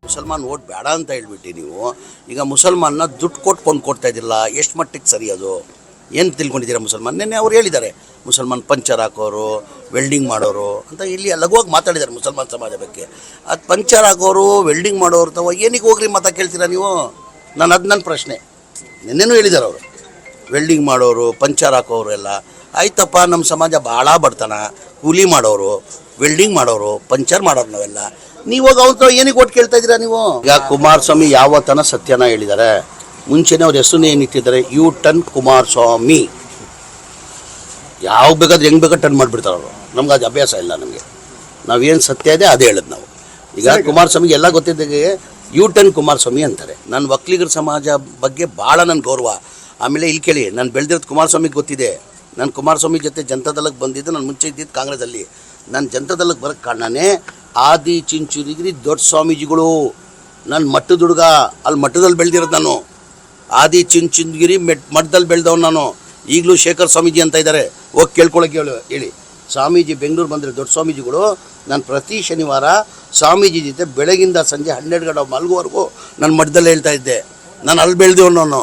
ಮುಸಲ್ಮಾನ್ ಓಟ್ ಬೇಡ ಅಂತ ಹೇಳ್ಬಿಟ್ಟು ನೀವು ಈಗ ಮುಸಲ್ಮಾನ್ನ ದುಡ್ಡು ಕೊಟ್ಟು ಕೊಂಡ್ಕೊಡ್ತಾ ಇದ್ದಿಲ್ಲ. ಎಷ್ಟು ಮಟ್ಟಿಗೆ ಸರಿ ಅದು? ಏನು ತಿಳ್ಕೊಂಡಿದ್ದೀರಾ ಮುಸಲ್ಮಾನ್? ನಿನ್ನೆ ಅವ್ರು ಹೇಳಿದ್ದಾರೆ ಮುಸಲ್ಮಾನ್ ಪಂಚರ್ ಹಾಕೋರು, ವೆಲ್ಡಿಂಗ್ ಮಾಡೋರು ಅಂತ ಇಲ್ಲಿ ಲಘುವಾಗಿ ಮಾತಾಡಿದ್ದಾರೆ ಮುಸಲ್ಮಾನ್ ಸಮಾಜ ಬಗ್ಗೆ. ಅದು ಪಂಚರ್ ಹಾಕೋರು, ವೆಲ್ಡಿಂಗ್ ಮಾಡೋರು ಅಥವಾ ಏನಿಗೆ ಹೋಗ್ರಿ ಮತ ಕೇಳ್ತೀರಾ ನೀವು? ನನ್ನ ಪ್ರಶ್ನೆ. ನಿನ್ನೆನೂ ಹೇಳಿದ್ದಾರೆ ಅವರು, ವೆಲ್ಡಿಂಗ್ ಮಾಡೋರು, ಪಂಚರ್ ಹಾಕೋರು ಎಲ್ಲ ಆಯ್ತಪ್ಪ. ನಮ್ಮ ಸಮಾಜ ಭಾಳ ಬಡತನ, ಕೂಲಿ ಮಾಡೋರು, ವೆಲ್ಡಿಂಗ್ ಮಾಡೋರು, ಪಂಚರ್ ಮಾಡೋರು ನಾವೆಲ್ಲ. ನೀವಾಗ ಅವ್ರ ಏನಿಗೆ ಓಟ್ ಕೇಳ್ತಾ ಇದ್ದೀರಾ ನೀವು? ಈಗ ಕುಮಾರಸ್ವಾಮಿ ಯಾವತ್ತನ ಸತ್ಯನ ಹೇಳಿದ್ದಾರೆ. ಮುಂಚೆನೇ ಅವ್ರ ಹೆಸರನ್ನೇ ಏನಿಟ್ಟಿದ್ದಾರೆ, ಯು ಟರ್ನ್ ಕುಮಾರಸ್ವಾಮಿ. ಯಾವ ಬೇಕಾದ್ರೆ ಹೆಂಗೆ ಬೇಕಾದ್ರೆ ಟರ್ನ್ ಮಾಡಿಬಿಡ್ತಾರೆ ಅವರು. ನಮ್ಗೆ ಅದು ಅಭ್ಯಾಸ ಇಲ್ಲ. ನಮಗೆ ನಾವೇನು ಸತ್ಯ ಇದೆ ಅದೇ ಹೇಳೋದು ನಾವು. ಈಗ ಕುಮಾರಸ್ವಾಮಿಗೆ ಎಲ್ಲ ಗೊತ್ತಿದ್ದಾಗೆ ಯು ಟರ್ನ್ ಕುಮಾರಸ್ವಾಮಿ ಅಂತಾರೆ. ನನ್ನ ಒಕ್ಕಲಿಗರ ಸಮಾಜ ಬಗ್ಗೆ ಭಾಳ ನನ್ನ ಗೌರವ. ಆಮೇಲೆ ಇಲ್ಲಿ ಕೇಳಿ, ನಾನು ಬೆಳೆದಿರೋದು ಕುಮಾರಸ್ವಾಮಿಗೆ ಗೊತ್ತಿದೆ. ನಾನು ಕುಮಾರಸ್ವಾಮಿ ಜೊತೆ ಜನತಾದಳಕ್ಕೆ ಬಂದಿದ್ದು. ನಾನು ಮುಂಚೆ ಇದ್ದಿದ್ದು ಕಾಂಗ್ರೆಸ್ಸಲ್ಲಿ. ನಾನು ಜನತಾದಳಕ್ಕೆ ಬರೋಕ್ಕೆ ಕಾರಣನೇ ಆದಿ ಚಿಂಚುರಿಗಿರಿ ದೊಡ್ಡ ಸ್ವಾಮೀಜಿಗಳು. ನಾನು ಮಟ್ಟದ ಹುಡುಗ, ಅಲ್ಲಿ ಮಠದಲ್ಲಿ ಬೆಳೆದಿರೋದು ನಾನು. ಆದಿ ಚಿಂಚುಗಿರಿ ಮಠದಲ್ಲಿ ಬೆಳೆದವನು ನಾನು. ಈಗಲೂ ಶೇಖರ್ ಸ್ವಾಮೀಜಿ ಅಂತ ಇದ್ದಾರೆ, ಹೋಗಿ ಕೇಳ್ಕೊಳಕ್ಕೆ ಹೇಳಿ. ಸ್ವಾಮೀಜಿ ಬೆಂಗಳೂರು ಬಂದರೆ ದೊಡ್ಡ ಸ್ವಾಮೀಜಿಗಳು. ನಾನು ಪ್ರತಿ ಶನಿವಾರ ಸ್ವಾಮೀಜಿ ಜೊತೆ ಬೆಳಗಿಂದ ಸಂಜೆ 12 ಗಂಟೆ ಮಲಗುವವರೆಗೂ ನಾನು ಮಠದಲ್ಲೇ ಹೇಳ್ತಾ ಇದ್ದೆ. ನಾನು ಅಲ್ಲಿ ಬೆಳೆದವನು ನಾನು.